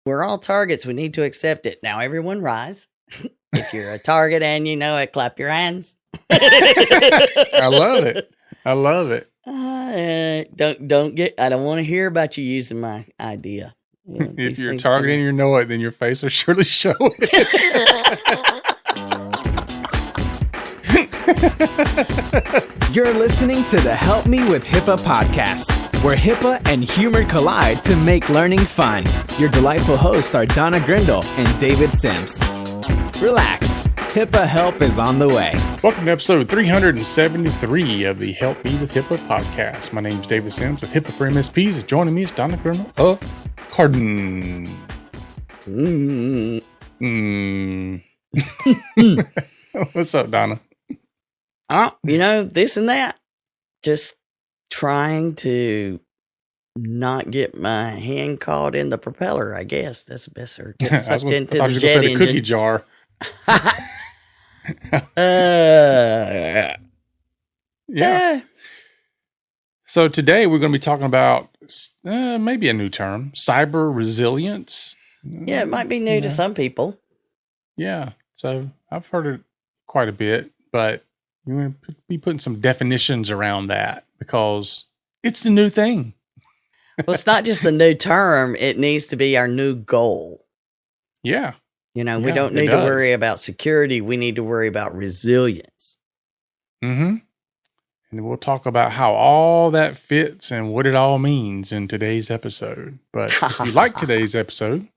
We're all targets. We need to accept it. Now, everyone rise. If you're a target and you know it, clap your hands. I love it. I love it. Don't get. I don't want to hear about you using my idea. You know, if you're a target and you know it, then your face will surely show it. You're listening to the Help Me with HIPAA podcast, where HIPAA and humor collide to make learning fun. Your delightful hosts are Donna Grindle and David Sims. Relax. HIPAA help is on the way. Welcome to episode 373 of the Help Me with HIPAA podcast. My name is David Sims of HIPAA for MSPs. Joining me is Donna Grindle of Cardin. What's up, Donna? Oh, this and that. Just trying to not get my hand caught in the propeller, I guess. That's the best. Or get sucked into the jet engine. Cookie jar. Yeah. So today we're going to be talking about maybe a new term, cyber resilience. Yeah, it might be new to some people. Yeah. So I've heard it quite a bit, but we're going to be putting some definitions around that because it's the new thing. Well, it's not just the new term. It needs to be our new goal. Yeah. We don't need to worry about security. We need to worry about resilience. Mm-hmm. And we'll talk about how all that fits and what it all means in today's episode. But if you like today's episode,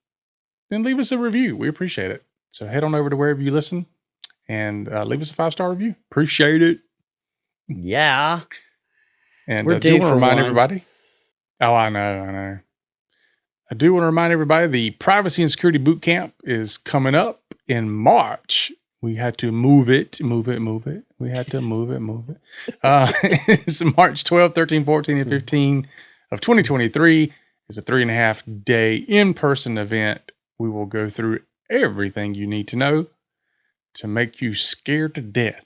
then leave us a review. We appreciate it. So head on over to wherever you listen and leave us a 5-star review. Appreciate it. Yeah. And we're I do want to remind everybody. Oh, I know. I do want to remind everybody the Privacy and Security Boot Camp is coming up in March. We had to move it. We had to move it. It's March 12, 13, 14, and 15 of 2023. It's a 3.5-day in-person event. We will go through everything you need to know to make you scared to death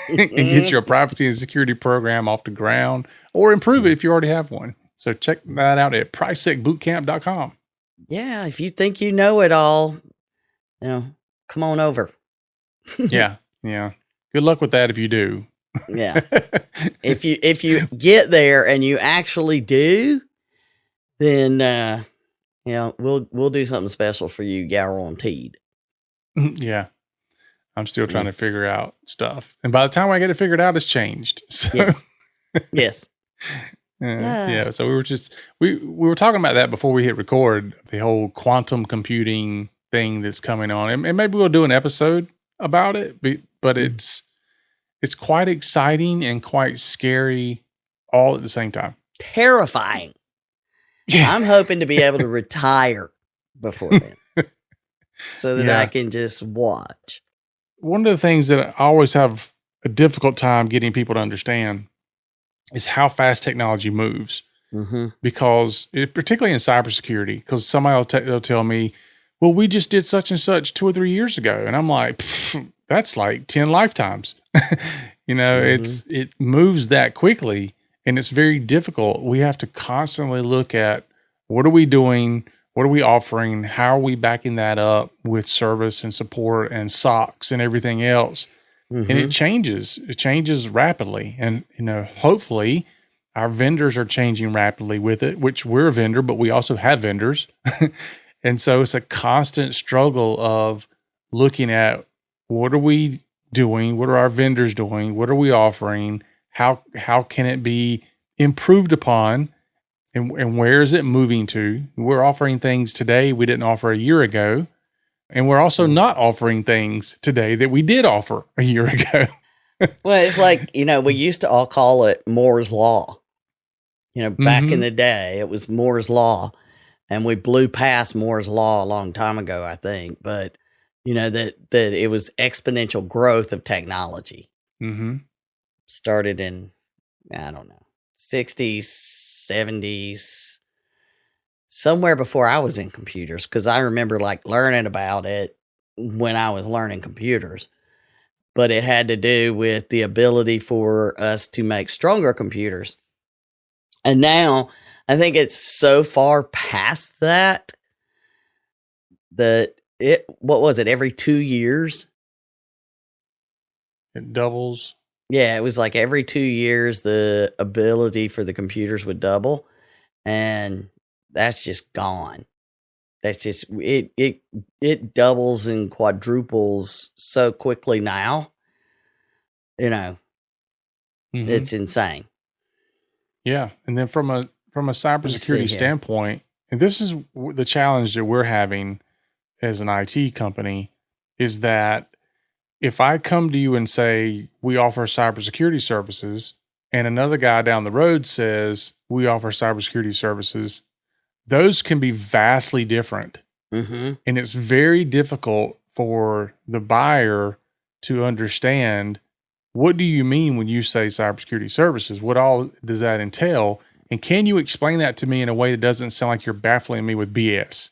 and get your privacy and security program off the ground or improve it if you already have one. So check that out at PriceSecBootCamp.com. Yeah, if you think you know it all, come on over. Yeah. Good luck with that if you do. Yeah. If you get there and you actually do, then we'll do something special for you, guaranteed. Yeah. I'm still trying to figure out stuff. And by the time I get it figured out, it's changed. So. Yes. Yeah. So we were talking about that before we hit record, the whole quantum computing thing that's coming on. And maybe we'll do an episode about it, but it's quite exciting and quite scary all at the same time. Terrifying. Yeah. I'm hoping to be able to retire before then so that I can just watch. One of the things that I always have a difficult time getting people to understand is how fast technology moves. Mm-hmm. Because particularly in cybersecurity, because somebody will tell me, well, we just did such and such 2 or 3 years ago. And I'm like, that's like 10 lifetimes. It moves that quickly and it's very difficult. We have to constantly look at what are we doing? What are we offering? How are we backing that up with service and support and SOCs and everything else? Mm-hmm. And it changes rapidly. And, hopefully our vendors are changing rapidly with it, which we're a vendor, but we also have vendors. And so it's a constant struggle of looking at what are we doing? What are our vendors doing? What are we offering? How can it be improved upon? And where is it moving to? We're offering things today we didn't offer a year ago. And we're also not offering things today that we did offer a year ago. Well, it's like, we used to all call it Moore's Law. Back in the day, it was Moore's Law. And we blew past Moore's Law a long time ago, I think. But, that it was exponential growth of technology. Mm-hmm. Started in, 60s, 70s, somewhere before I was in computers. Because I remember learning about it when I was learning computers. But it had to do with the ability for us to make stronger computers. And now I think it's so far past that what was it, every 2 years? It doubles. Yeah, it was like every 2 years the ability for the computers would double, and that's just gone. That's just it doubles and quadruples so quickly now. It's insane. Yeah, and then from a cybersecurity standpoint, and this is the challenge that we're having as an IT company, is that if I come to you and say we offer cybersecurity services, and another guy down the road says we offer cybersecurity services, those can be vastly different. Mm-hmm. And it's very difficult for the buyer to understand, what do you mean when you say cybersecurity services? What all does that entail? And can you explain that to me in a way that doesn't sound like you're baffling me with BS?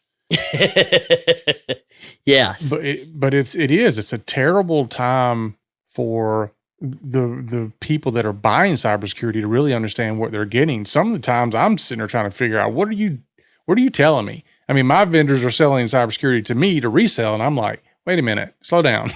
Yes. But it's a terrible time for the people that are buying cybersecurity to really understand what they're getting. Some of the times I'm sitting there trying to figure out, what are you telling me? I mean, my vendors are selling cybersecurity to me to resell, and I'm like, wait a minute, slow down.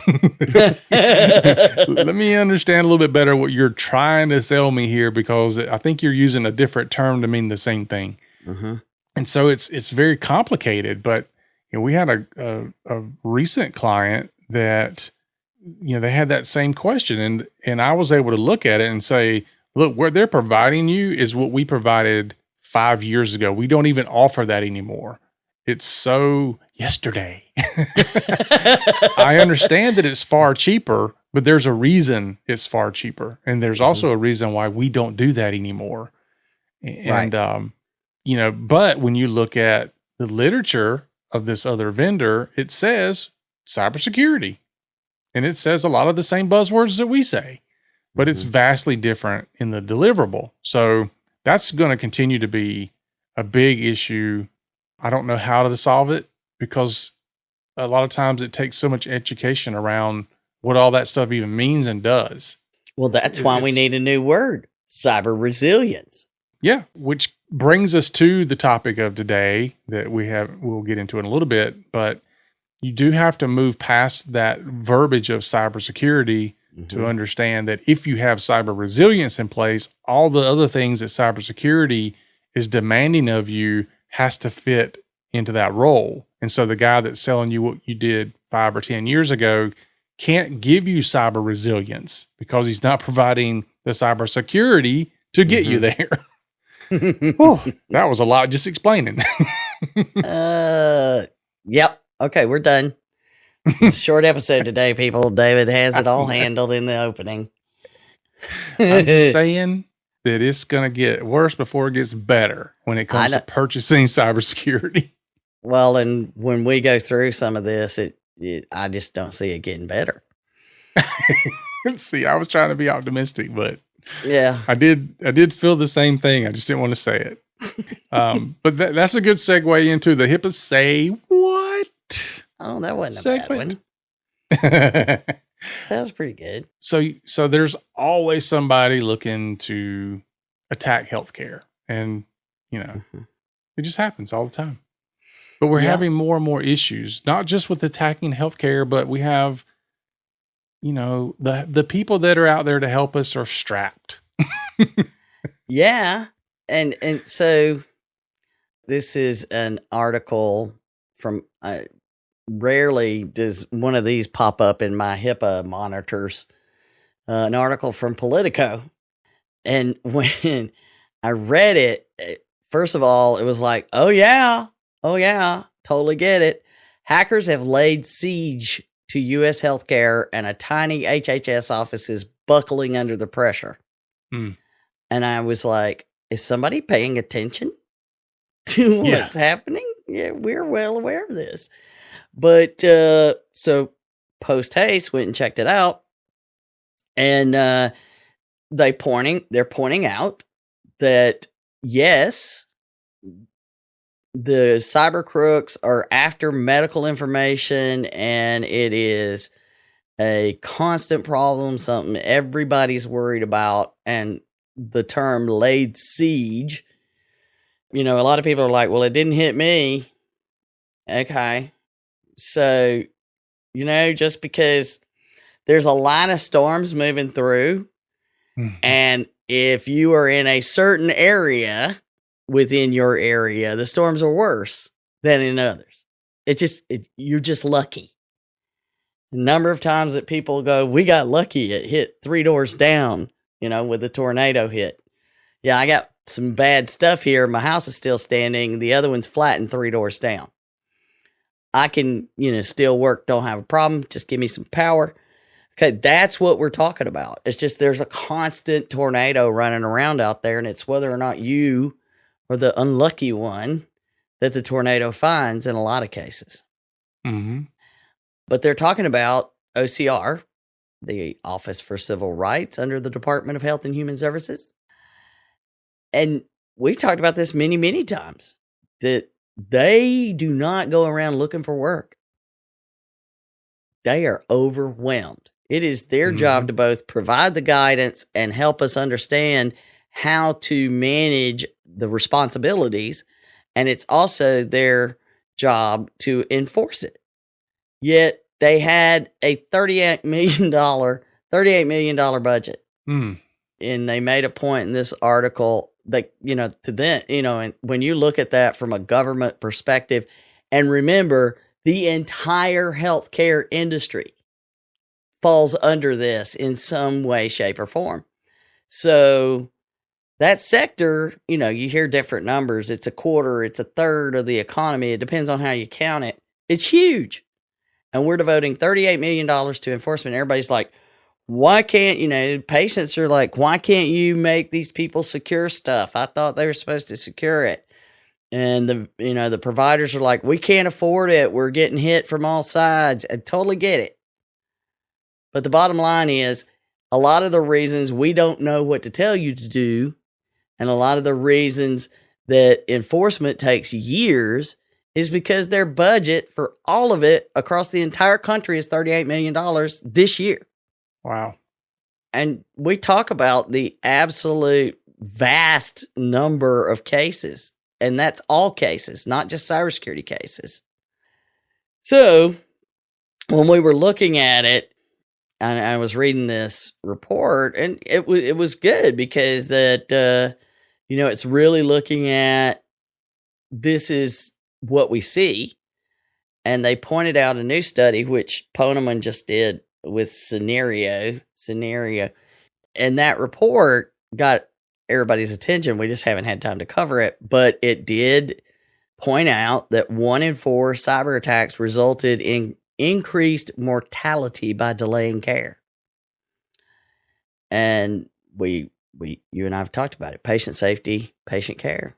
Let me understand a little bit better what you're trying to sell me here, because I think you're using a different term to mean the same thing. Mm-hmm. And so it's very complicated. But we had a recent client that they had that same question, and I was able to look at it and say, look, what they're providing you is what we provided 5 years ago. We don't even offer that anymore. It's so yesterday. I understand that it's far cheaper, but there's a reason it's far cheaper. And there's also a reason why we don't do that anymore. And, but when you look at the literature of this other vendor, it says cybersecurity. And it says a lot of the same buzzwords that we say, but it's vastly different in the deliverable. So that's going to continue to be a big issue. I don't know how to solve it, because a lot of times it takes so much education around what all that stuff even means and does. Well, that's why we need a new word, cyber resilience. Yeah, which brings us to the topic of today that we'll get into in a little bit, but you do have to move past that verbiage of cybersecurity to understand that if you have cyber resilience in place, all the other things that cybersecurity is demanding of you has to fit into that role. And so the guy that's selling you what you did 5 or 10 years ago can't give you cyber resilience because he's not providing the cyber security to get you there. Whew, that was a lot just explaining. Yep. Okay, we're done. Short episode today, people. David has it all handled in the opening. I'm just saying that it's going to get worse before it gets better when it comes to purchasing cybersecurity. Well, and when we go through some of this, I just don't see it getting better. See, I was trying to be optimistic, but yeah, I did feel the same thing. I just didn't want to say it. But that's a good segue into the HIPAA Say What? Oh, that wasn't a bad one. That was pretty good. So there's always somebody looking to attack healthcare, and it just happens all the time. But we're having more and more issues, not just with attacking healthcare, but we have, the people that are out there to help us are strapped. Yeah, and so this is an article from. Rarely does one of these pop up in my HIPAA monitors. An article from Politico. And when I read it, first of all, it was like, oh yeah, totally get it. Hackers have laid siege to U.S. healthcare, and a tiny HHS office is buckling under the pressure. And I was like, is somebody paying attention to what's happening? Yeah, we're well aware of this. But so post haste went and checked it out, and they're pointing out that yes, the cyber crooks are after medical information, and it is a constant problem, something everybody's worried about. And the term laid siege, a lot of people are like, well, it didn't hit me. Okay. So, just because there's a line of storms moving through, and if you are in a certain area within your area, the storms are worse than in others. You're just lucky. The number of times that people go, we got lucky, it hit 3 doors down, with a tornado hit. Yeah, I got some bad stuff here. My house is still standing. The other one's flattened 3 doors down. I can, still work, don't have a problem. Just give me some power. Okay, that's what we're talking about. It's just there's a constant tornado running around out there, and it's whether or not you are the unlucky one that the tornado finds in a lot of cases. Mm-hmm. But they're talking about OCR, the Office for Civil Rights under the Department of Health and Human Services. And we've talked about this many, many times, that they do not go around looking for work. They are overwhelmed. It is their job to both provide the guidance and help us understand how to manage the responsibilities. And it's also their job to enforce it. Yet they had a $38 million budget. And they made a point in this article that, to them, and when you look at that from a government perspective, and remember, the entire healthcare industry falls under this in some way, shape, or form. So that sector, you hear different numbers. It's a quarter, it's a third of the economy. It depends on how you count it. It's huge. And we're devoting $38 million to enforcement. Everybody's like, why can't, patients are like, why can't you make these people secure stuff? I thought they were supposed to secure it. And the providers are like, we can't afford it. We're getting hit from all sides. I totally get it. But the bottom line is, a lot of the reasons we don't know what to tell you to do, and a lot of the reasons that enforcement takes years, is because their budget for all of it across the entire country is $38 million this year. Wow. And we talk about the absolute vast number of cases, and that's all cases, not just cybersecurity cases. So when we were looking at it, and I was reading this report, and it was good because that, it's really looking at, this is what we see. And they pointed out a new study, which Poneman just did with scenario. And that report got everybody's attention. We just haven't had time to cover it, but it did point out that 1 in 4 cyber attacks resulted in increased mortality by delaying care. And you and I have talked about it. Patient safety, patient care.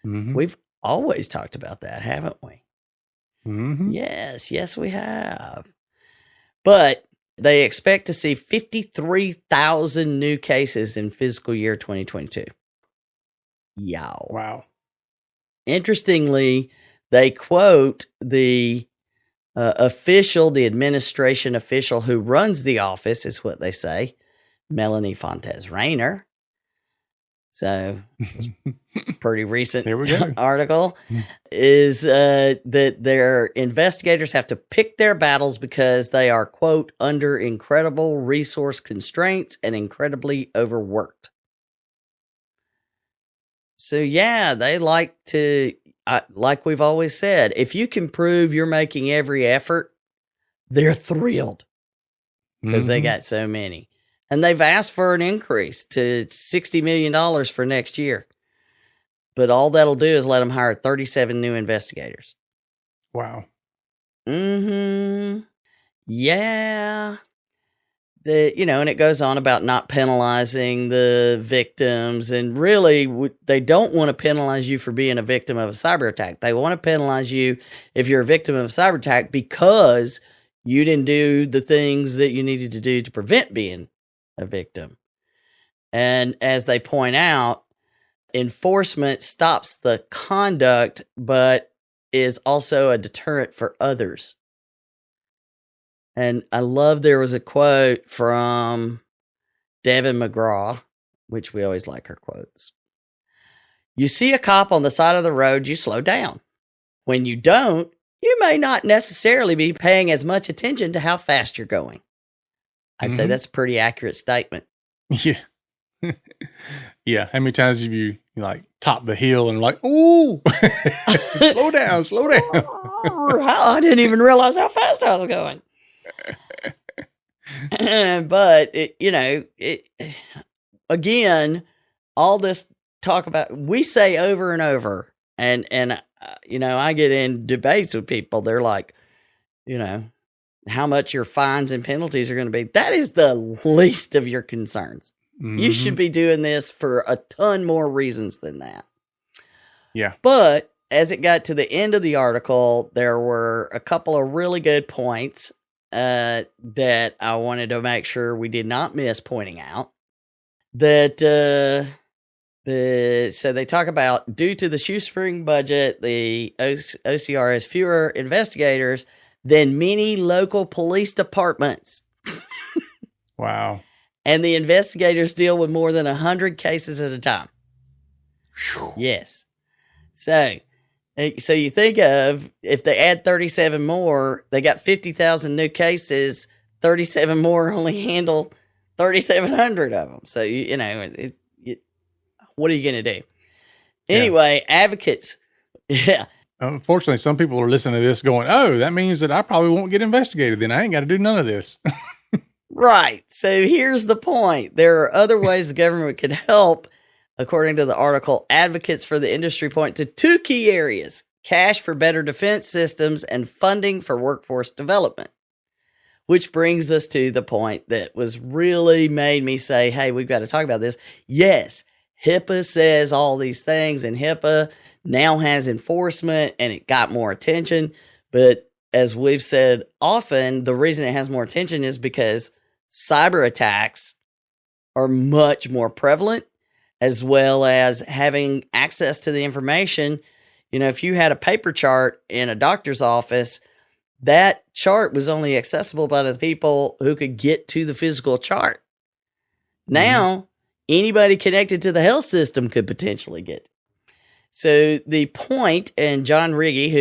We've always talked about that, haven't we? Yes, we have. But they expect to see 53,000 new cases in fiscal year 2022. Yow. Wow. Interestingly, they quote the the administration official who runs the office, is what they say, Melanie Fontes Rayner. So, pretty recent There we go. article is that their investigators have to pick their battles because they are, quote, under incredible resource constraints and incredibly overworked. So, yeah, they like to, like we've always said, if you can prove you're making every effort, they're thrilled because they got so many. And they've asked for an increase to $60 million for next year. But all that'll do is let them hire 37 new investigators. Wow. Yeah. And it goes on about not penalizing the victims. And really, they don't want to penalize you for being a victim of a cyber attack. They want to penalize you if you're a victim of a cyber attack because you didn't do the things that you needed to do to prevent being a victim. And as they point out, enforcement stops the conduct, but is also a deterrent for others. And I love there was a quote from Devin McGraw, which we always like her quotes. You see a cop on the side of the road, you slow down. When you don't, you may not necessarily be paying as much attention to how fast you're going. I'd say that's a pretty accurate statement. Yeah. Yeah. How many times have you like top the hill and like, oh, slow down. I didn't even realize how fast I was going. But, again, all this talk about, we say over and over, and I get in debates with people. They're like, how much your fines and penalties are going to be. That is the least of your concerns. Mm-hmm. You should be doing this for a ton more reasons than that. Yeah. But as it got to the end of the article, there were a couple of really good points that I wanted to make sure we did not miss pointing out. That so they talk about, due to the shoestring budget, the OCR has fewer investigators than many local police departments. Wow. And the investigators deal with more than 100 cases at a time. Whew. Yes. So you think of, if they add 37 more, they got 50,000 new cases. 37 more only handle 3,700 of them. So, what are you going to do? Anyway, advocates. Yeah. Unfortunately, some people are listening to this going, oh, that means that I probably won't get investigated. Then I ain't got to do none of this. Right. So here's the point. There are other ways the government could help. According to the article, advocates for the industry point to two key areas: cash for better defense systems and funding for workforce development. Which brings us to the point that was really made me say, hey, we've got to talk about this. Yes, HIPAA says all these things, and HIPAA now has enforcement, and it got more attention. But as we've said often, the reason it has more attention is because cyber attacks are much more prevalent, as well as having access to the information. If you had a paper chart in a doctor's office, that chart was only accessible by the people who could get to the physical chart. Now, anybody connected to the health system could potentially get. So the point, and John Riggy,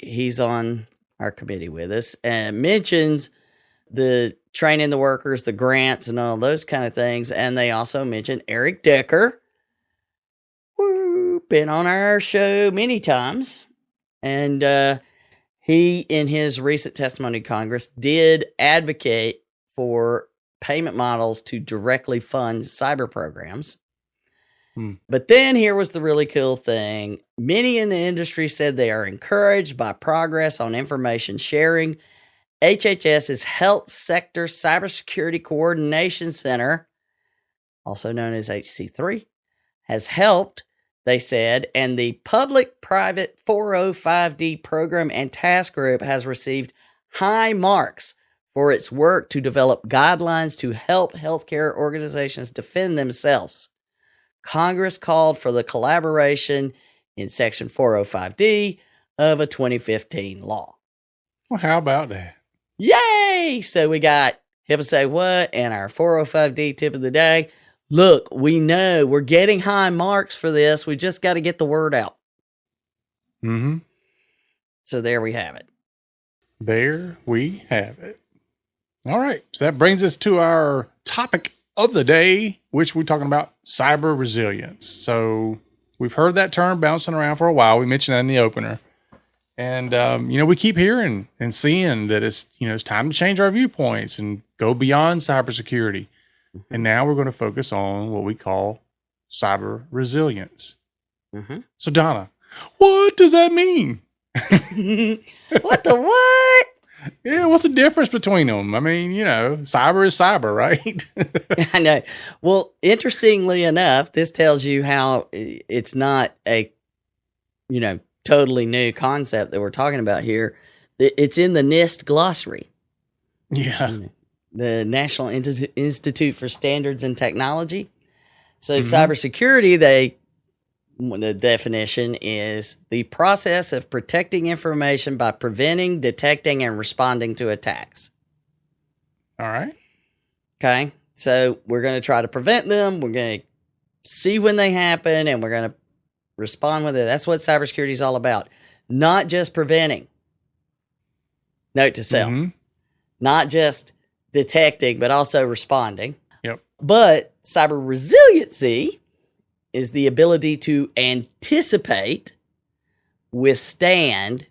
he's on our committee with us, and mentions the training the workers, the grants, and all those kind of things. And they also mention Eric Decker, who been on our show many times. And he, in his recent testimony to Congress, did advocate for payment models to directly fund cyber programs. But then here was the really cool thing. Many in the industry said they are encouraged by progress on information sharing. HHS's Health Sector Cybersecurity Coordination Center, also known as HC3, has helped, they said, and the Public-Private 405D Program and Task Group has received high marks for its work to develop guidelines to help healthcare organizations defend themselves. Congress called for the collaboration in Section 405D of a 2015 law. Well, how about that? Yay! So we got HIPAA Say What and our 405D tip of the day. Look, we know we're getting high marks for this. We just got to get the word out. Mm-hmm. So there we have it. There we have it. All right. So that brings us to our topic of the day, which we're talking about cyber resilience. So we've heard that term bouncing around for a while. We mentioned that in the opener. And, we keep hearing and seeing that it's time to change our viewpoints and go beyond cybersecurity. And now we're going to focus on what we call cyber resilience. Mm-hmm. So, Donna, what does that mean? What the what? Yeah, what's the difference between them? I mean, cyber is cyber, right? I know. Well, interestingly enough, this tells you how it's not a, totally new concept that we're talking about here. It's in the NIST glossary. Yeah. The National Institute for Standards and Technology. So cybersecurity, the definition is the process of protecting information by preventing, detecting, and responding to attacks. All right. Okay. So we're going to try to prevent them. We're going to see when they happen, and we're going to respond with it. That's what cybersecurity is all about. not just preventing. Note to self. Not just detecting, but also responding. Yep. But cyber resiliency is the ability to anticipate, withstand,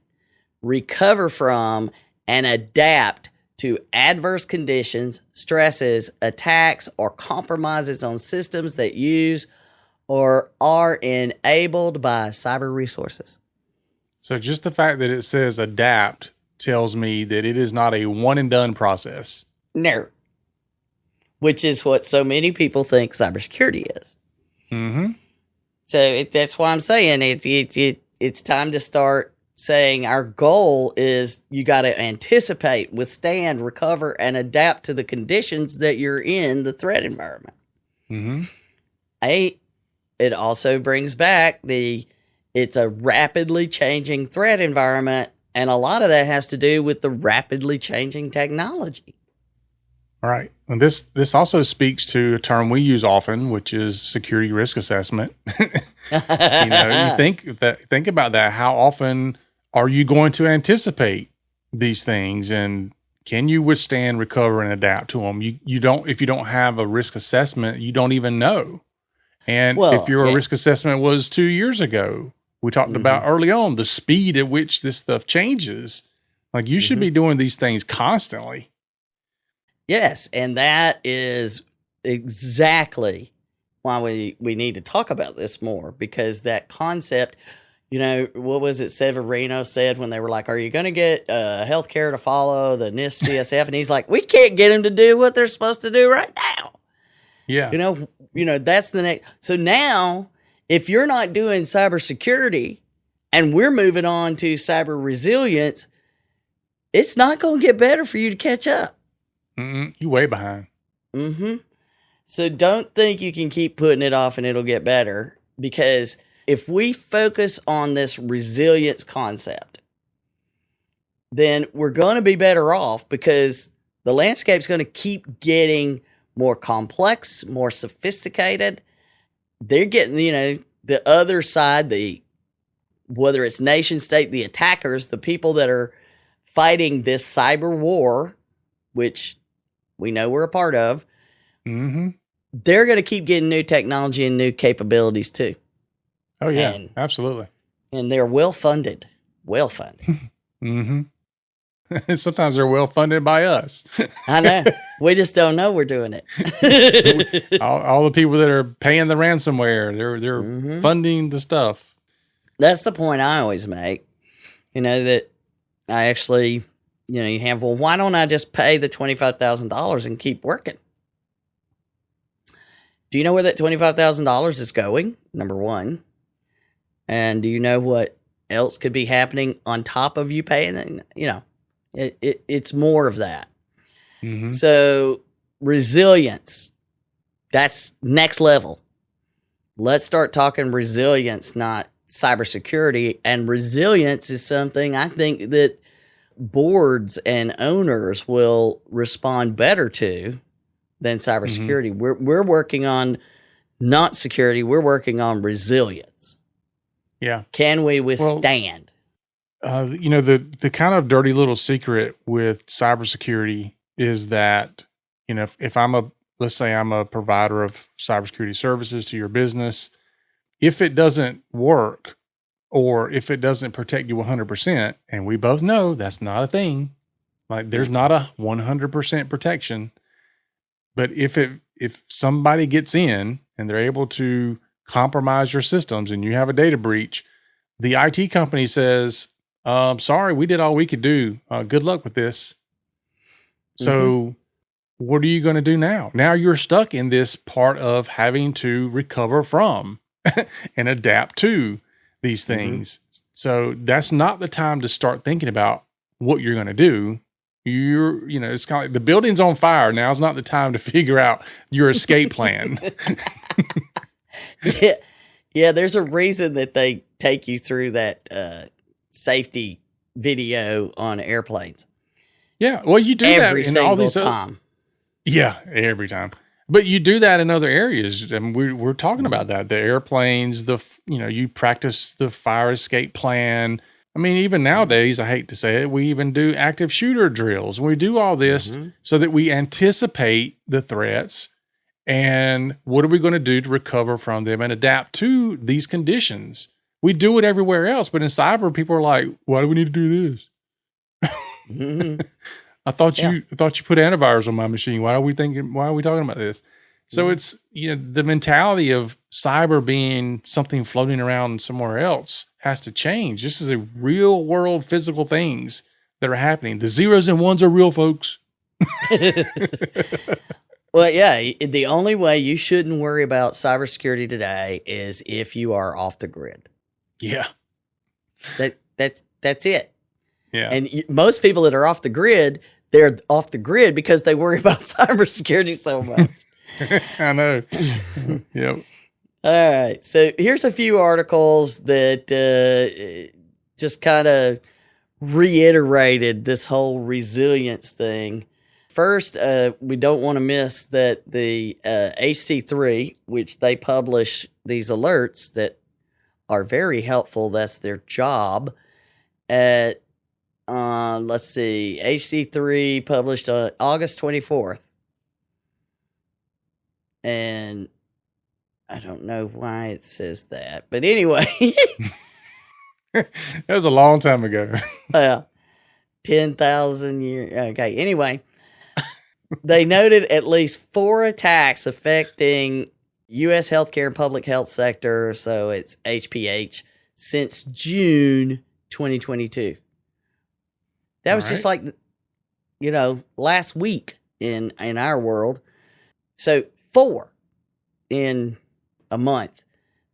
recover from, and adapt to adverse conditions, stresses, attacks, or compromises on systems that use or are enabled by cyber resources. So just the fact that it says adapt tells me that it is not a one and done process. No. Which is what so many people think cybersecurity is. So that's why I'm saying it's time to start saying our goal is you got to anticipate, withstand, recover, and adapt to the conditions that you're in the threat environment. It also brings back it's a rapidly changing threat environment, and a lot of that has to do with the rapidly changing technology. All right. And this also speaks to a term we use often, which is security risk assessment. You think about that. How often are you going to anticipate these things, and can you withstand, recover, and adapt to them? You don't. If you don't have a risk assessment, you don't even know. And if your risk assessment was 2 years ago, we talked about early on the speed at which this stuff changes. Like you should be doing these things constantly. Yes, and that is exactly why we need to talk about this more, because that concept, what was it Severino said when they were like, are you going to get healthcare to follow the NIST CSF? And he's like, we can't get them to do what they're supposed to do right now. Yeah. That's the next. So now, if you're not doing cybersecurity and we're moving on to cyber resilience, it's not going to get better for you to catch up. You way behind. So don't think you can keep putting it off and it'll get better, because if we focus on this resilience concept, then we're going to be better off, because the landscape's going to keep getting more complex, more sophisticated. They're getting, the other side, whether it's nation state, the attackers, the people that are fighting this cyber war, which we know we're a part of, they're going to keep getting new technology and new capabilities too. Oh yeah, absolutely. And they're well-funded. Sometimes they're well-funded by us. I know. We just don't know we're doing it. all the people that are paying the ransomware, they're funding the stuff. That's the point I always make. That I actually, you have, well, why don't I just pay the $25,000 and keep working? Do you know where that $25,000 is going? Number one. And do you know what else could be happening on top of you paying? It's more of that. So resilience, that's next level. Let's start talking resilience, not cybersecurity. And resilience is something I think that boards and owners will respond better to than cybersecurity. We're working on not security. We're working on resilience. Yeah. Can we withstand? The kind of dirty little secret with cybersecurity is that, if let's say I'm a provider of cybersecurity services to your business, if it doesn't work, or if it doesn't protect you 100%, and we both know that's not a thing, like there's not a 100% protection, but if somebody gets in and they're able to compromise your systems and you have a data breach, the IT company says, sorry, we did all we could do. Good luck with this. So what are you going to do now? Now you're stuck in this part of having to recover from and adapt to these things. So that's not the time to start thinking about what you're going to do. It's kind of like the building's on fire. Now's not the time to figure out your escape plan. Yeah. There's a reason that they take you through that safety video on airplanes. Yeah. Well, you do every that in single all these time. Yeah, every time. But you do that in other areas. And we're talking about that. The airplanes, you practice the fire escape plan. I mean, even nowadays, I hate to say it, we even do active shooter drills. We do all this so that we anticipate the threats and what are we going to do to recover from them and adapt to these conditions. We do it everywhere else, but in cyber, people are like, why do we need to do this? I thought you put antivirus on my machine. Why are we talking about this? So it's, the mentality of cyber being something floating around somewhere else has to change. This is a real world physical things that are happening. The zeros and ones are real, folks. Well, yeah, the only way you shouldn't worry about cybersecurity today is if you are off the grid. Yeah. That's it. Yeah. And most people that are off the grid, they're off the grid because they worry about cybersecurity so much. I know. Yep. All right. So here's a few articles that just kind of reiterated this whole resilience thing. First, we don't want to miss that the HC3, which they publish these alerts that are very helpful. That's their job. Let's see. HC3 published on August 24th. And I don't know why it says that. But anyway. That was a long time ago. 10,000 years. Okay. Anyway, they noted at least 4 attacks affecting U.S. healthcare and public health sector. So it's HPH since June 2022. That was just like, last week in our world. So 4 in a month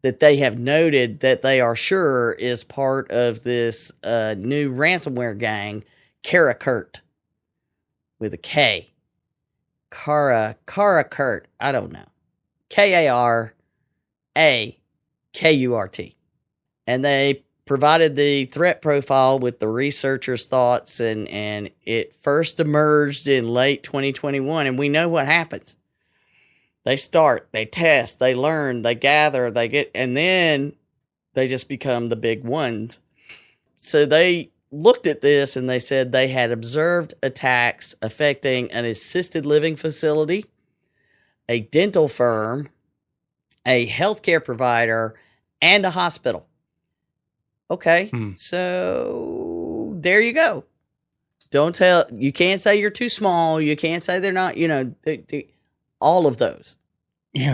that they have noted that they are sure is part of this new ransomware gang, Karakurt, with a K. Karakurt. I don't know. Karakurt. And they provided the threat profile with the researchers' thoughts, and it first emerged in late 2021. And we know what happens. They start, they test, they learn, they gather, and then they just become the big ones. So they looked at this and they said they had observed attacks affecting an assisted living facility, a dental firm, a healthcare provider, and a hospital. Okay, so there you go. You can't say you're too small. You can't say they're not, all of those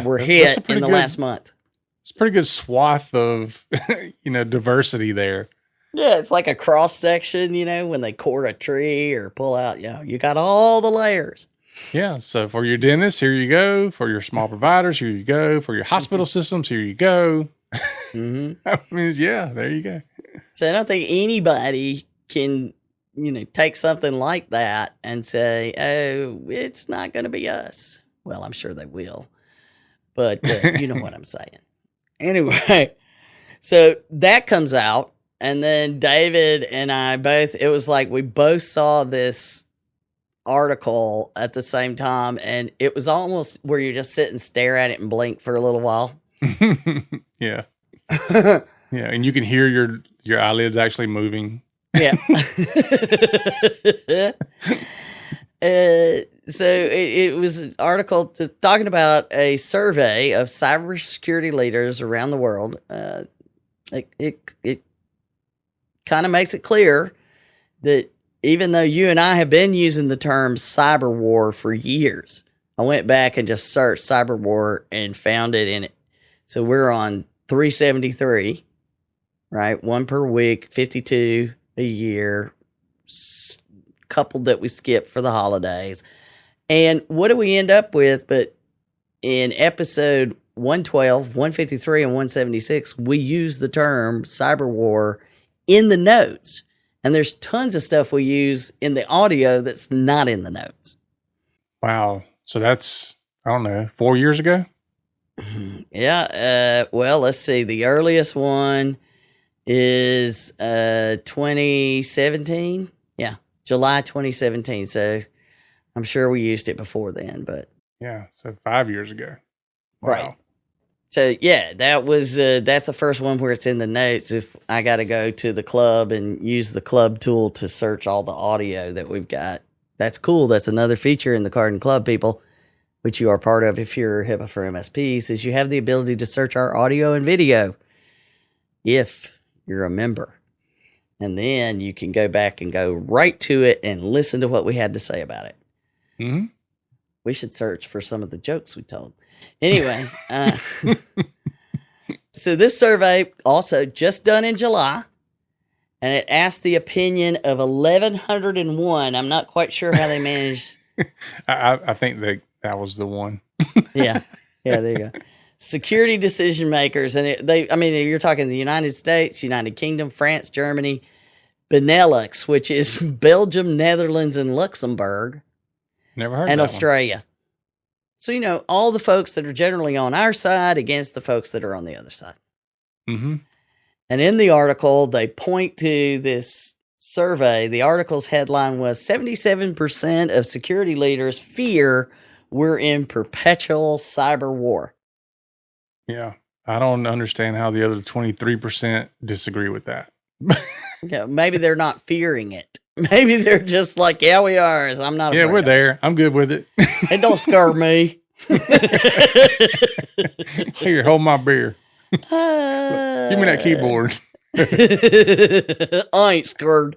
were hit in the last month. It's a pretty good swath of, diversity there. Yeah, it's like a cross section, when they core a tree or pull out, you got all the layers. Yeah, so for your dentists, here you go. For your small providers, here you go. For your hospital systems, here you go. That means, there you go. So I don't think anybody can, take something like that and say, oh, it's not going to be us. Well, I'm sure they will, but you know what I'm saying. Anyway, so that comes out, and then David and I it was like we both saw this article at the same time, and it was almost where you just sit and stare at it and blink for a little while. Yeah. Yeah, and you can hear your eyelids actually moving. Yeah. So it was an article talking about a survey of cybersecurity leaders around the world. It kind of makes it clear that even though you and I have been using the term cyber war for years, I went back and just searched cyber war and found it in it. So we're on 373, right? 1 per week, 52 a year, couple that we skipped for the holidays. And what do we end up with? But in episode 112, 153, and 176, we use the term cyber war in the notes. And there's tons of stuff we use in the audio that's not in the notes. Wow. So that's, 4 years ago? Yeah. Well, let's see. The earliest one is 2017. Yeah. July 2017. So I'm sure we used it before then, but yeah. So 5 years ago. Wow. Right. So yeah, that's the first one where it's in the notes. If I got to go to the club and use the club tool to search all the audio that we've got, that's cool. That's another feature in the Cardin Club, people, which you are part of if you're HIPAA for MSPs, is you have the ability to search our audio and video if you're a member. And then you can go back and go right to it and listen to what we had to say about it. Mm-hmm. We should search for some of the jokes we told. Anyway, so this survey also just done in July, and it asked the opinion of 1,101. I'm not quite sure how they managed. I think that was the one. Yeah, there you go. Security decision makers, and you're talking the United States, United Kingdom, France, Germany, Benelux, which is Belgium, Netherlands, and Luxembourg. Never heard and that Australia. One. So, all the folks that are generally on our side against the folks that are on the other side. Mm-hmm. And in the article, they point to this survey. The article's headline was 77% of security leaders fear we're in perpetual cyber war. Yeah. I don't understand how the other 23% disagree with that. Yeah, maybe they're not fearing it. Maybe they're just like, yeah, we are. I'm not. Yeah, we're there. I'm good with it. It don't scare me. Here, hold my beer. Give me that keyboard. I ain't scared.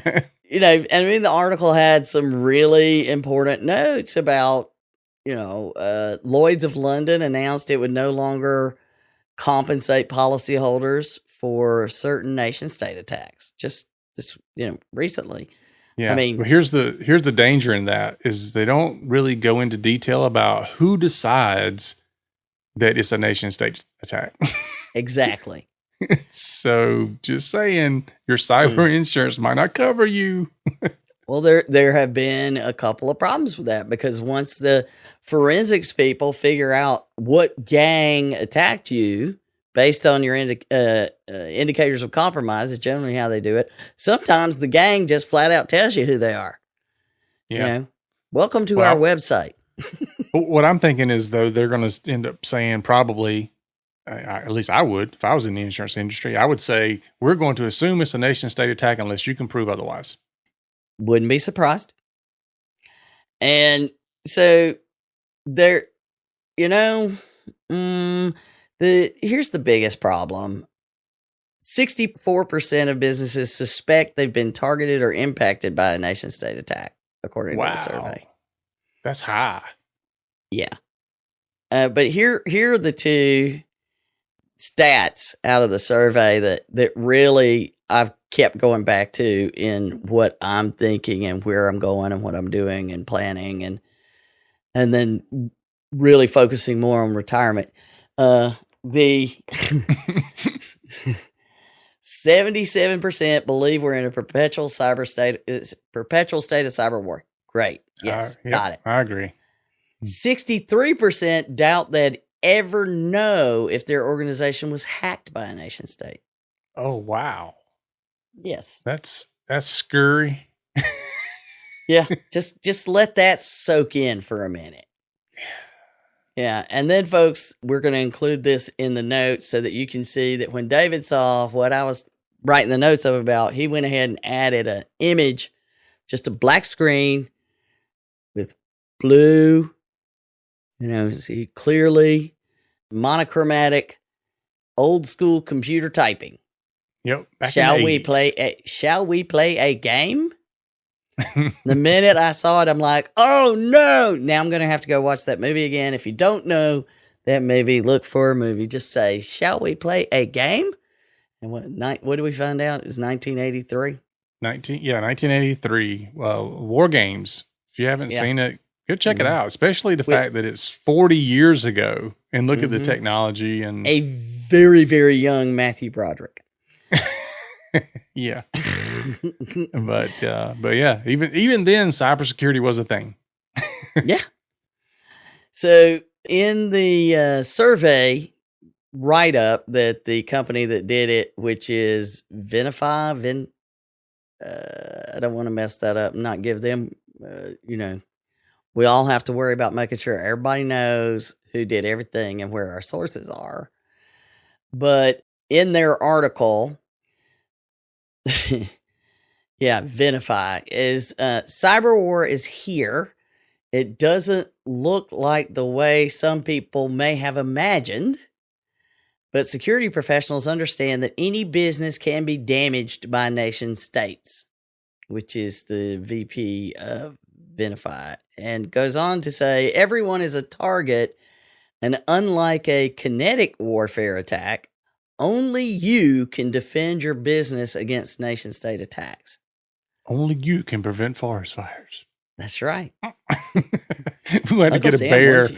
The article had some really important notes about, Lloyd's of London announced it would no longer compensate policyholders for certain nation state attacks. Just this, recently. Yeah. I mean, but here's the danger in that is they don't really go into detail about who decides that it's a nation state attack. Exactly. So just saying your cyber insurance might not cover you. Well, there have been a couple of problems with that because once the forensics people figure out what gang attacked you based on your indicators of compromise, is generally how they do it. Sometimes the gang just flat out tells you who they are. Yeah. Welcome to our website. What I'm thinking is, though, they're going to end up saying probably, at least I would, if I was in the insurance industry, I would say, we're going to assume it's a nation state attack unless you can prove otherwise. Wouldn't be surprised. And so there, here's the biggest problem. 64% of businesses suspect they've been targeted or impacted by a nation state attack, according to the survey. That's high. Yeah. But here are the two stats out of the survey that really I've kept going back to in what I'm thinking and where I'm going and what I'm doing and planning and then really focusing more on retirement. The 77% believe we're in a perpetual state of cyber war. Great. Yes. Got it. I agree. 63% doubt they'd ever know if their organization was hacked by a nation state. Oh, wow. Yes. That's scary. Yeah. Just let that soak in for a minute. Yeah. And then, folks, we're going to include this in the notes so that you can see that when David saw what I was writing the notes of about, he went ahead and added an image, just a black screen with blue, see clearly monochromatic, old school computer typing. Yep. Shall we play a game? The minute I saw it, I'm like, oh no! Now I'm going to have to go watch that movie again. If you don't know that movie, look for a movie. Just say, shall we play a game? And what did we find out? It was 1983. 1983. War Games. If you haven't seen it, go check it out. Especially the fact that it's 40 years ago, and look at the technology and a very, very young Matthew Broderick. Yeah. but yeah, even then, cybersecurity was a thing. Yeah. So in the survey write-up that the company that did it, which is Venify, I don't want to mess that up and not give them, We all have to worry about making sure everybody knows who did everything and where our sources are. But in their article, Venify is cyber war is here. It doesn't look like the way some people may have imagined, but security professionals understand that any business can be damaged by nation states, which is the VP of Venify, and goes on to say everyone is a target, and unlike a kinetic warfare attack, only you can defend your business against nation state attacks. Only you can prevent forest fires. That's right. We'll have to get a bear.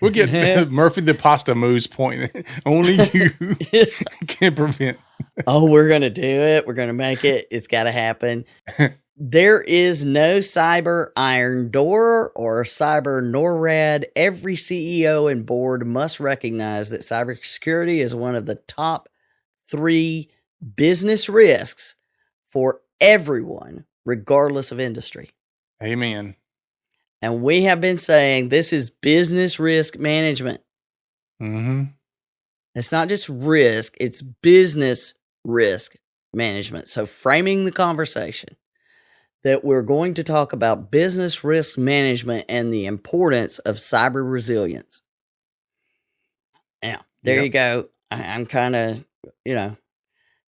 We'll get Murphy the Pasta Moose pointing. Only you can prevent. Oh, we're going to do it. We're going to make it. It's got to happen. There is no cyber iron door or cyber NORAD. Every CEO and board must recognize that cybersecurity is one of the top 3 business risks for everyone, regardless of industry. Amen. And we have been saying this is business risk management. Mm-hmm. It's not just risk, it's business risk management. So framing the conversation that we're going to talk about business risk management and the importance of cyber resilience. Now, there you go. I'm kind of,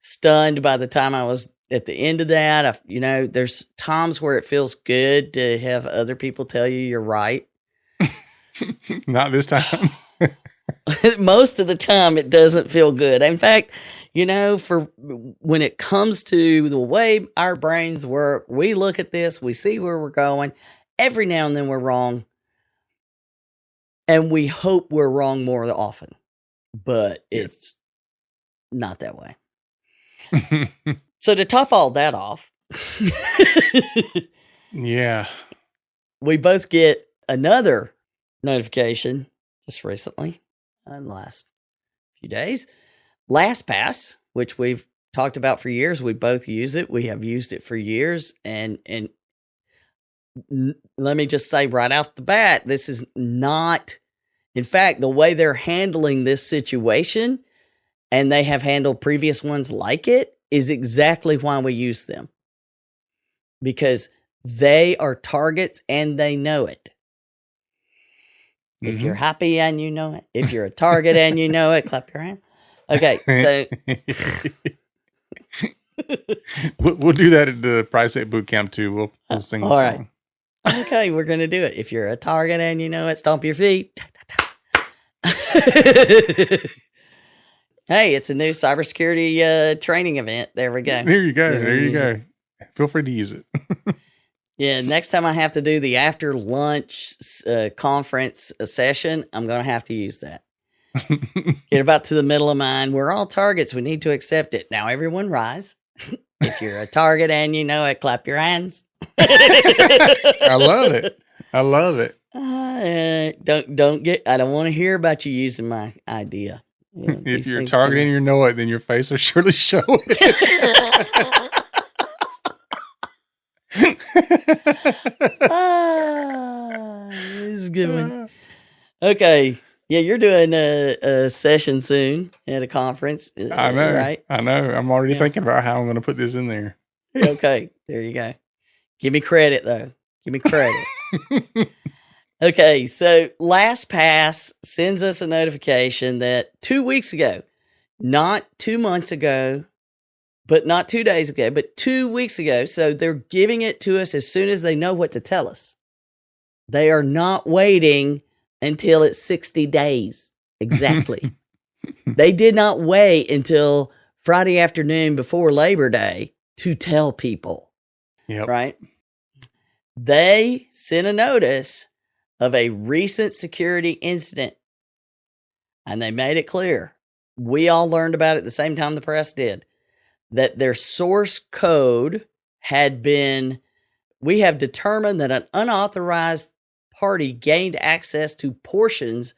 stunned by the time I was at the end of that. There's times where it feels good to have other people tell you you're right. Not this time. Most of the time it doesn't feel good. In fact, for when it comes to the way our brains work, we look at this, we see where we're going. Every now and then we're wrong. And we hope we're wrong more often. But it's not that way. So to top all that off, we both get another notification just recently, in the last few days. LastPass, which we've talked about for years, we both use it. We have used it for years, and let me just say right off the bat, this is not, in fact, the way they're handling this situation, and they have handled previous ones like it, is exactly why we use them. Because they are targets and they know it. If you're happy and you know it, if you're a target and you know it, clap your hand. Okay, so we'll do that at the Price Set Boot Camp too. We'll sing the song. Right. Okay, we're gonna do it. If you're a target and you know it, stomp your feet. Hey, it's a new cybersecurity training event. There we go. There you go. There you go. Feel free to use it. Yeah, next time I have to do the after lunch conference session, I'm going to have to use that. Get about to the middle of mine. We're all targets. We need to accept it. Now, everyone rise. If you're a target and you know it, clap your hands. I love it. I love it. I don't want to hear about you using my idea. If you're targeting and you know it, then your face will surely show it. This is a good one. Okay. Yeah, you're doing a session soon at a conference. I know. Right? I know. I'm already thinking about how I'm going to put this in there. Okay. There you go. Give me credit, though. Give me credit. Okay, so LastPass sends us a notification that 2 weeks ago, not 2 months ago, but not 2 days ago, but 2 weeks ago. So they're giving it to us as soon as they know what to tell us. They are not waiting until it's 60 days. Exactly. They did not wait until Friday afternoon before Labor Day to tell people. Yep. Right? They sent a notice of a recent security incident. And they made it clear. We all learned about it at the same time the press did. That their source code had been, we have determined that an unauthorized party gained access to portions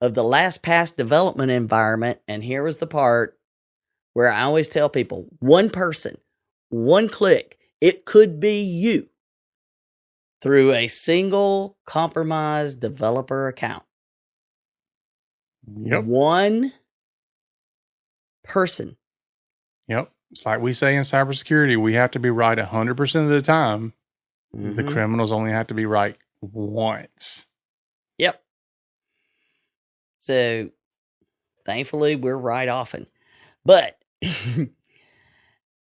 of the LastPass development environment. And here was the part where I always tell people, one person, one click, it could be you, through a single compromised developer account. Yep. One person. Yep. It's like we say in cybersecurity, we have to be right 100% of the time. The criminals only have to be right once. Yep. So, thankfully, we're right often. But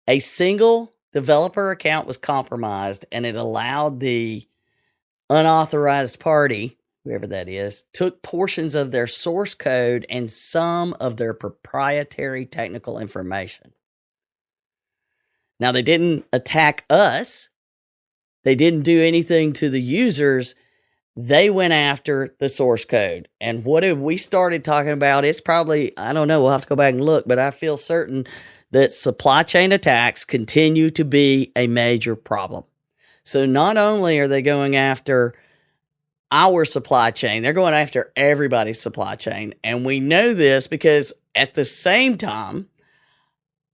a single developer account was compromised, and it allowed the unauthorized party, whoever that is, took portions of their source code and some of their proprietary technical information. Now, they didn't attack us. They didn't do anything to the users. They went after the source code. And what have we started talking about? It's probably, I don't know, we'll have to go back and look, but I feel certain that supply chain attacks continue to be a major problem. So not only are they going after our supply chain, they're going after everybody's supply chain. And we know this because at the same time,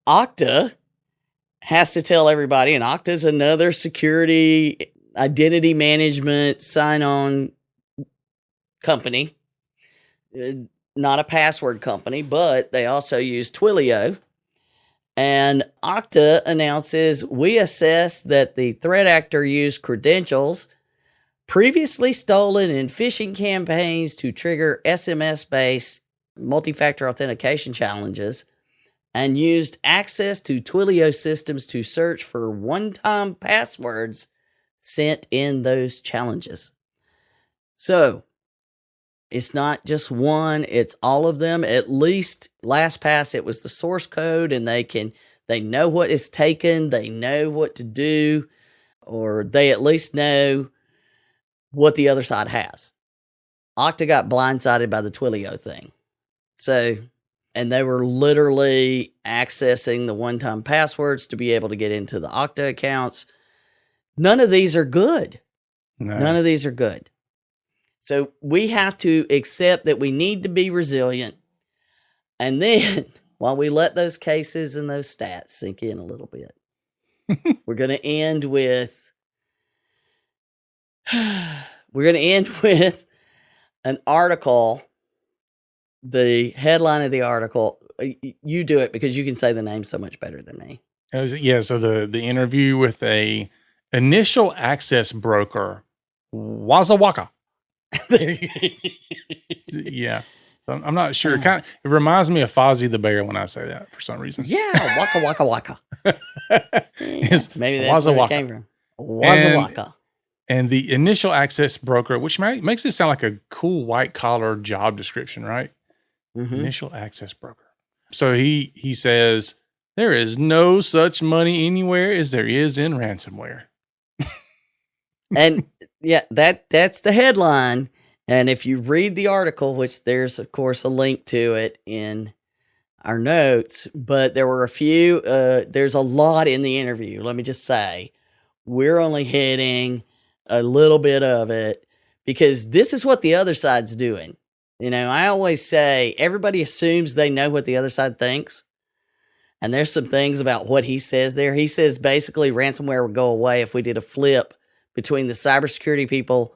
Okta has to tell everybody, and Okta is another security identity management sign-on company, not a password company, but they also use Twilio. And Okta announces, we assess that the threat actor used credentials previously stolen in phishing campaigns to trigger SMS-based multi-factor authentication challenges and used access to Twilio systems to search for one-time passwords sent in those challenges. So it's not just one, it's all of them. At least LastPass, it was the source code, and they know what is taken, they know what to do, or they at least know what the other side has. Okta got blindsided by the Twilio thing. So, and they were literally accessing the one-time passwords to be able to get into the Okta accounts. None of these are good. No. None of these are good. So we have to accept that we need to be resilient. And then, while we let those cases and those stats sink in a little bit, we're going to end with an article. The headline of the article, you do it because you can say the name so much better than me. Yeah, so the interview with a initial access broker, Waka Waka. Yeah. So I'm not sure. It reminds me of Fozzie the Bear when I say that for some reason. Yeah, Waka Waka Waka. Maybe that's Waka where it Waka. came from. Waka Waka. And the initial access broker, which makes it sound like a cool white collar job description, right? Mm-hmm. Initial access broker. So he says, there is no such money anywhere as there is in ransomware. And yeah, that's the headline. And if you read the article, which there's of course a link to it in our notes, but there were a few, there's a lot in the interview. Let me just say, we're only hitting a little bit of it because this is what the other side's doing. You know, I always say everybody assumes they know what the other side thinks. And there's some things about what he says there. He says basically ransomware would go away if we did a flip between the cybersecurity people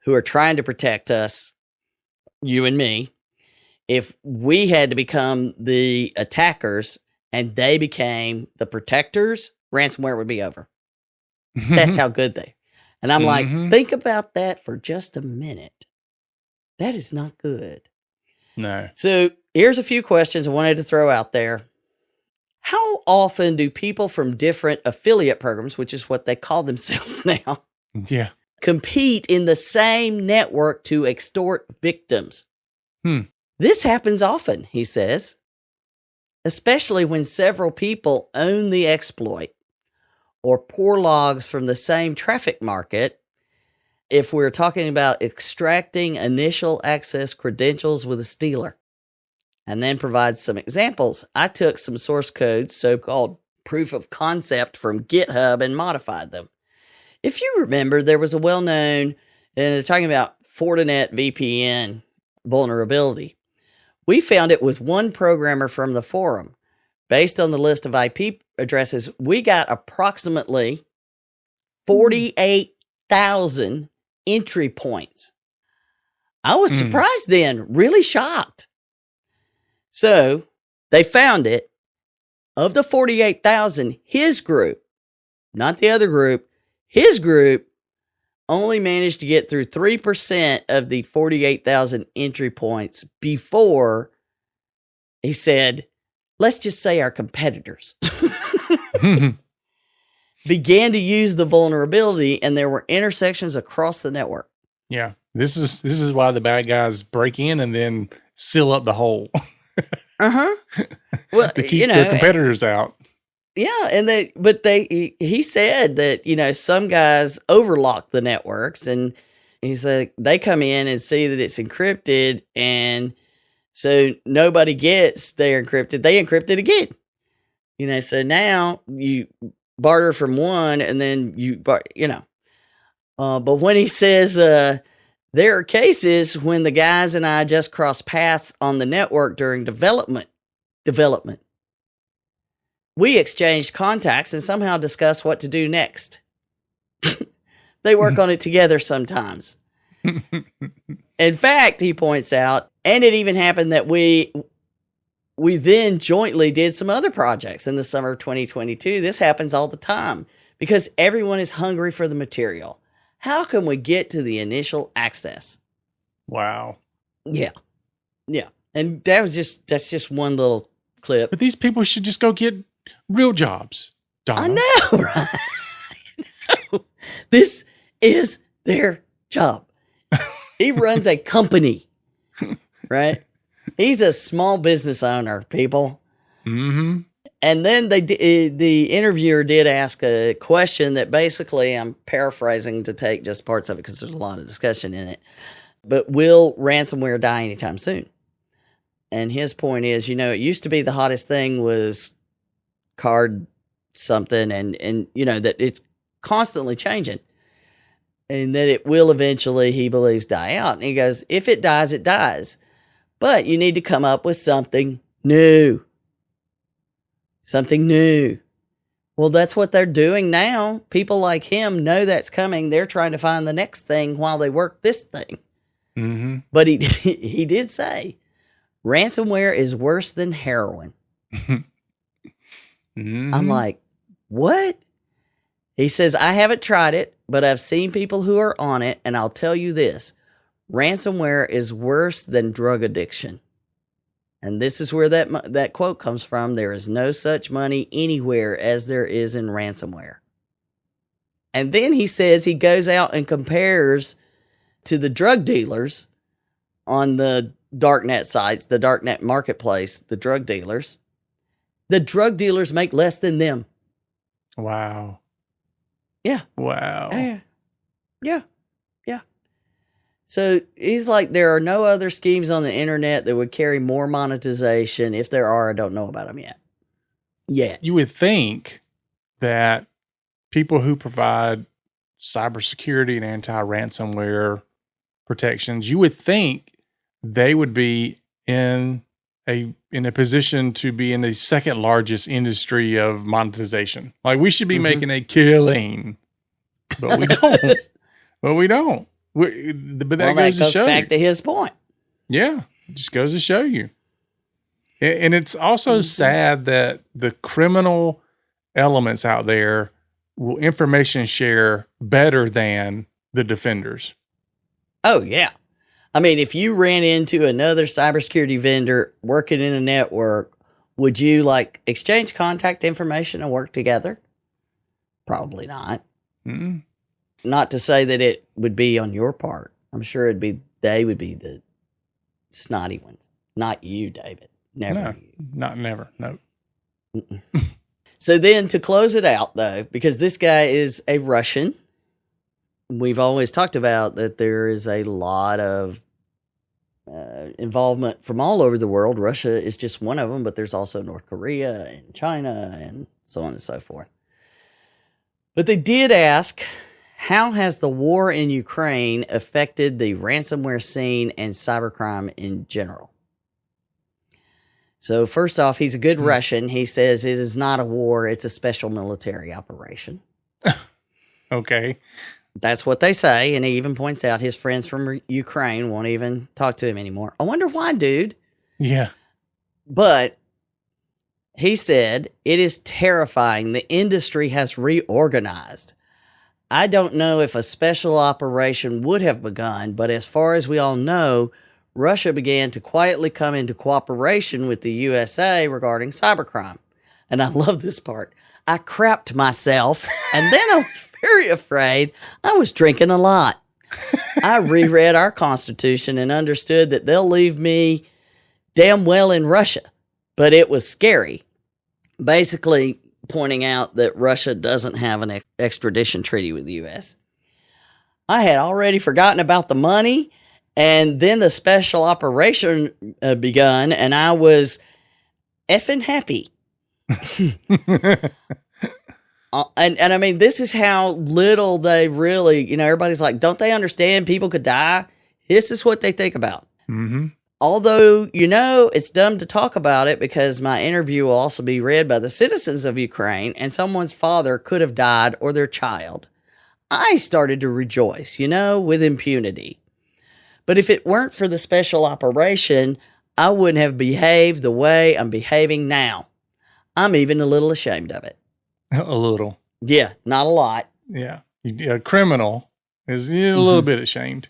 who are trying to protect us, you and me. If we had to become the attackers and they became the protectors, ransomware would be over. That's how good they. And I'm like, think about that for just a minute. That is not good. No. So here's a few questions I wanted to throw out there. How often do people from different affiliate programs, which is what they call themselves now, yeah, compete in the same network to extort victims? This happens often, he says, especially when several people own the exploit or pour logs from the same traffic market. If we're talking about extracting initial access credentials with a stealer, and then provides some examples. I took some source code, so-called proof of concept from GitHub, and modified them. If you remember, there was a well-known, and they're talking about Fortinet VPN vulnerability. We found it with one programmer from the forum. Based on the list of IP addresses, we got approximately 48 48,000 entry points. I was surprised then, really shocked. So they found it. Of the 48,000, his group, not the other group, his group only managed to get through 3% of the 48,000 entry points before, he said, let's just say our competitors began to use the vulnerability, and there were intersections across the network. Yeah. This is why the bad guys break in and then seal up the hole. Well, to keep their competitors out. Yeah, and he said that, some guys overlock the networks, and he said they come in and see that it's encrypted, and so nobody gets they're encrypted. They encrypt it again. So now you barter from one, and then but when he says there are cases when the guys and I just cross paths on the network during development. We exchanged contacts and somehow discuss what to do next. They work on it together sometimes. In fact, he points out, and it even happened that we then jointly did some other projects in the summer of 2022. This happens all the time because everyone is hungry for the material. How can we get to the initial access? Wow. Yeah. And that's just one little clip. But these people should just go get real jobs, Donna. I know, right? This is their job. He runs a company, right? He's a small business owner, people. Mm-hmm. And then the interviewer did ask a question that basically, I'm paraphrasing to take just parts of it because there's a lot of discussion in it. But will ransomware die anytime soon? And his point is, it used to be the hottest thing was card something, and that it's constantly changing, and that it will eventually, he believes, die out. And he goes, if it dies, it dies. But you need to come up with something new. Something new. Well, that's what they're doing now. People like him know that's coming. They're trying to find the next thing while they work this thing. Mm-hmm. But he did say, ransomware is worse than heroin. Mm-hmm. I'm like, what? He says, I haven't tried it, but I've seen people who are on it, and I'll tell you this. Ransomware is worse than drug addiction. And this is where that quote comes from. There is no such money anywhere as there is in ransomware. And then he says he goes out and compares to the drug dealers on the darknet sites, the darknet marketplace, the drug dealers. The drug dealers make less than them. Wow. Yeah. Wow. Yeah. So he's like, there are no other schemes on the internet that would carry more monetization. If there are, I don't know about them yet. You would think that people who provide cybersecurity and anti-ransomware protections, you would think they would be in a position to be in the second largest industry of monetization. Like, we should be making a killing, but we don't. But that goes back to his point. Yeah, it just goes to show you. And it's also sad that the criminal elements out there will information share better than the defenders. Oh, yeah. I mean, if you ran into another cybersecurity vendor working in a network, would you exchange contact information and work together? Probably not. Mm-mm. Not to say that it would be on your part. I'm sure they would be the snotty ones. Not you, David. Never you. Never. No. So then to close it out, though, because this guy is a Russian, we've always talked about that there is a lot of involvement from all over the world. Russia is just one of them, but there's also North Korea and China and so on and so forth. But they did ask, how has the war in Ukraine affected the ransomware scene and cybercrime in general? So first off, he's a good Russian. He says it is not a war. It's a special military operation. Okay. That's what they say. And he even points out his friends from Ukraine won't even talk to him anymore. I wonder why, dude. Yeah. But he said, it is terrifying. The industry has reorganized. I don't know if a special operation would have begun, but as far as we all know, Russia began to quietly come into cooperation with the USA regarding cybercrime. And I love this part. I crapped myself, and then I was very afraid. I was drinking a lot. I reread our Constitution and understood that they'll leave me damn well in Russia, but it was scary. Basically pointing out that Russia doesn't have an extradition treaty with the U.S. I had already forgotten about the money, and then the special operation begun, and I was effing happy. And I mean, this is how little they really, everybody's like, don't they understand people could die? This is what they think about. Mm-hmm. Although, it's dumb to talk about it because my interview will also be read by the citizens of Ukraine and someone's father could have died or their child. I started to rejoice, with impunity. But if it weren't for the special operation, I wouldn't have behaved the way I'm behaving now. I'm even a little ashamed of it. A little. Yeah, not a lot. Yeah. A criminal is a little bit ashamed.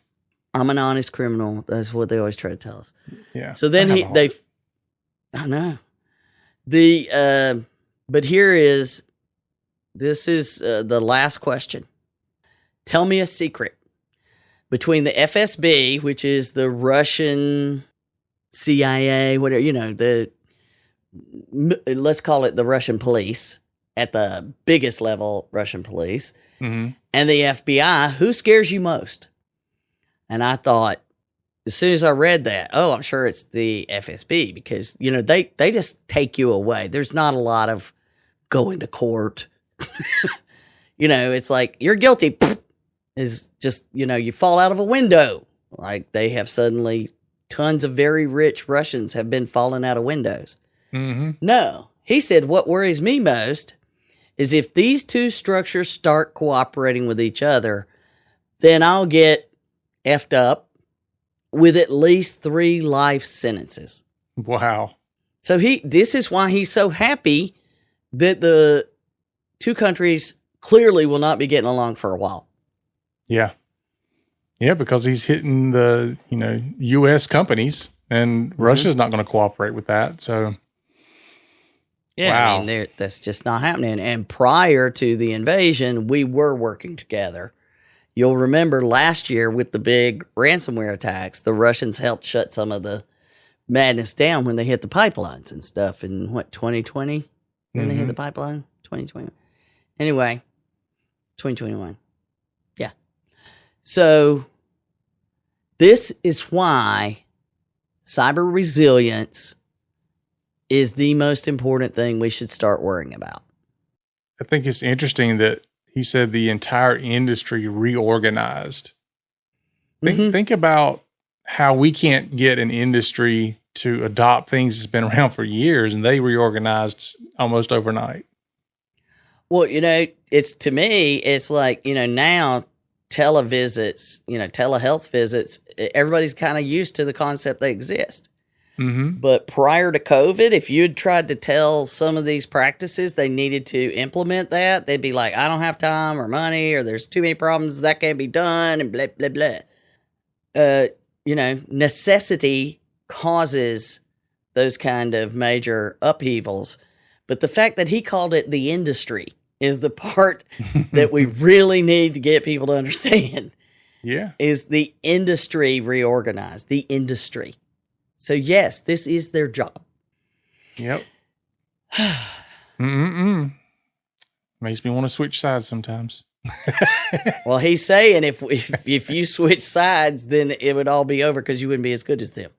I'm an honest criminal. That's what they always try to tell us. Yeah. So then I know. But this is the last question. Tell me a secret between the FSB, which is the Russian CIA, whatever, let's call it the Russian police at the biggest level, Russian police, mm-hmm. and the FBI. Who scares you most? And I thought, as soon as I read that, I'm sure it's the FSB because, they just take you away. There's not a lot of going to court. It's like, you're guilty. Is just, you fall out of a window. Like they have suddenly, tons of very rich Russians have been falling out of windows. Mm-hmm. No. He said, what worries me most is if these two structures start cooperating with each other, then I'll get effed up with at least 3 life sentences. Wow. So this is why he's so happy that the two countries clearly will not be getting along for a while. Yeah. Yeah, because he's hitting the, U.S. companies and Mm-hmm. Russia's not going to cooperate with that. So, yeah, wow. I mean, that's just not happening. And prior to the invasion, we were working together. You'll remember last year with the big ransomware attacks, the Russians helped shut some of the madness down when they hit the pipelines and stuff in 2020? When they hit the pipeline? 2020. Anyway, 2021. Yeah. So this is why cyber resilience is the most important thing we should start worrying about. I think it's interesting that he said the entire industry reorganized. Think about how we can't get an industry to adopt things that's been around for years, and they reorganized almost overnight. Well, it's to me, it's like, now televisits, telehealth visits, everybody's kind of used to the concept they exist. Mm-hmm. But prior to COVID, if you'd tried to tell some of these practices they needed to implement that, they'd be like, I don't have time or money, or there's too many problems that can't be done, and blah, blah, blah. Necessity causes those kind of major upheavals. But the fact that he called it the industry is the part that we really need to get people to understand. Yeah. Is the industry reorganized, the industry. So yes, this is their job. Yep. Makes me want to switch sides sometimes. Well, he's saying if you switch sides, then it would all be over because you wouldn't be as good as them.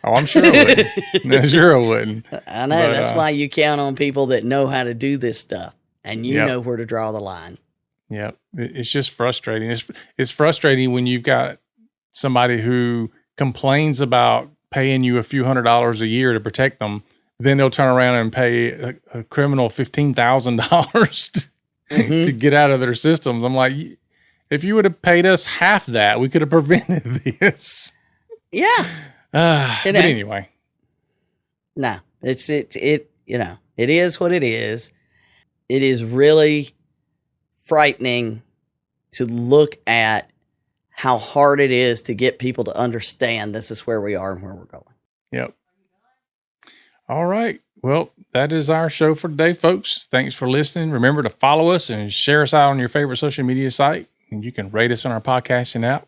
Oh, I'm sure I wouldn't. No, sure I wouldn't. I know. That's why you count on people that know how to do this stuff, and you know where to draw the line. Yep. It's just frustrating. It's frustrating when you've got somebody who complains about paying you a few $100s a year to protect them. Then they'll turn around and pay a criminal $15,000 to get out of their systems. I'm like, If you would have paid us half that, we could have prevented this. Yeah. But anyway. No, it is what it is. It is really frightening to look at how hard it is to get people to understand this is where we are and where we're going. Yep. All right. Well, that is our show for today, folks. Thanks for listening. Remember to follow us and share us out on your favorite social media site. And you can rate us on our podcasting app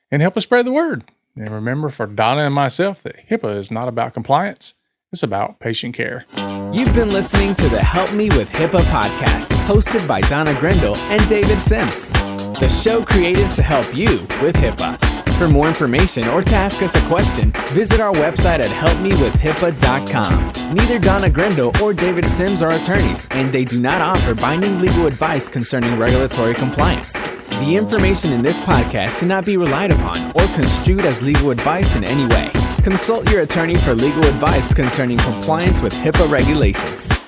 and help us spread the word. And remember, for Donna and myself, that HIPAA is not about compliance. It's about patient care. You've been listening to the Help Me with HIPAA podcast, hosted by Donna Grindle and David Sims. The show created to help you with HIPAA. For more information or to ask us a question, visit our website at helpmewithhipaa.com. Neither Donna Grindle or David Sims are attorneys, and they do not offer binding legal advice concerning regulatory compliance. The information in this podcast should not be relied upon or construed as legal advice in any way. Consult your attorney for legal advice concerning compliance with HIPAA regulations.